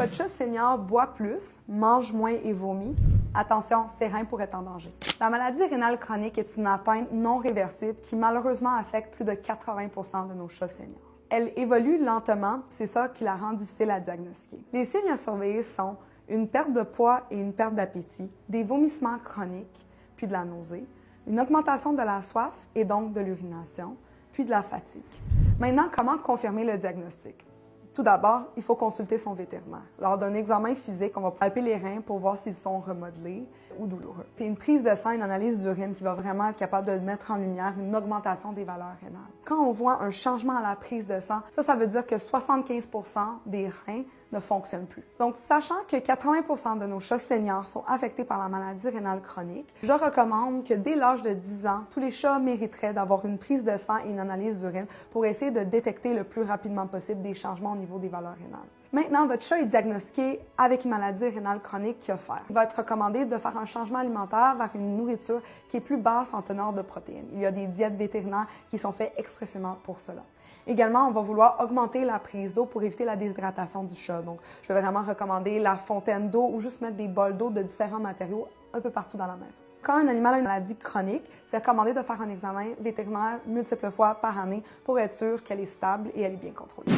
votre chat senior boit plus, mange moins et vomit, attention, ses reins pourraient être en danger. La maladie rénale chronique est une atteinte non réversible qui malheureusement affecte plus de 80% de nos chats seniors. Elle évolue lentement, c'est ça qui la rend difficile à diagnostiquer. Les signes à surveiller sont une perte de poids et une perte d'appétit, des vomissements chroniques, puis de la nausée, une augmentation de la soif et donc de l'urination, puis de la fatigue. Maintenant, comment confirmer le diagnostic? Tout d'abord, il faut consulter son vétérinaire. Lors d'un examen physique, on va palper les reins pour voir s'ils sont remodelés ou douloureux. C'est une prise de sang, une analyse d'urine qui va vraiment être capable de mettre en lumière une augmentation des valeurs rénales. Quand on voit un changement à la prise de sang, ça veut dire que 75% des reins ne fonctionnent plus. Donc, sachant que 80% de nos chats seniors sont affectés par la maladie rénale chronique, je recommande que dès l'âge de 10 ans, tous les chats mériteraient d'avoir une prise de sang et une analyse d'urine pour essayer de détecter le plus rapidement possible des changements au niveau des valeurs rénales. Maintenant, votre chat est diagnostiqué avec une maladie rénale chronique qu'il a à faire. Il va être recommandé de faire un changement alimentaire vers une nourriture qui est plus basse en teneur de protéines. Il y a des diètes vétérinaires qui sont faites expressément pour cela. Également, on va vouloir augmenter la prise d'eau pour éviter la déshydratation du chat. Donc, je vais vraiment recommander la fontaine d'eau ou juste mettre des bols d'eau de différents matériaux un peu partout dans la maison. Quand un animal a une maladie chronique, c'est recommandé de faire un examen vétérinaire multiples fois par année pour être sûr qu'elle est stable et elle est bien contrôlée.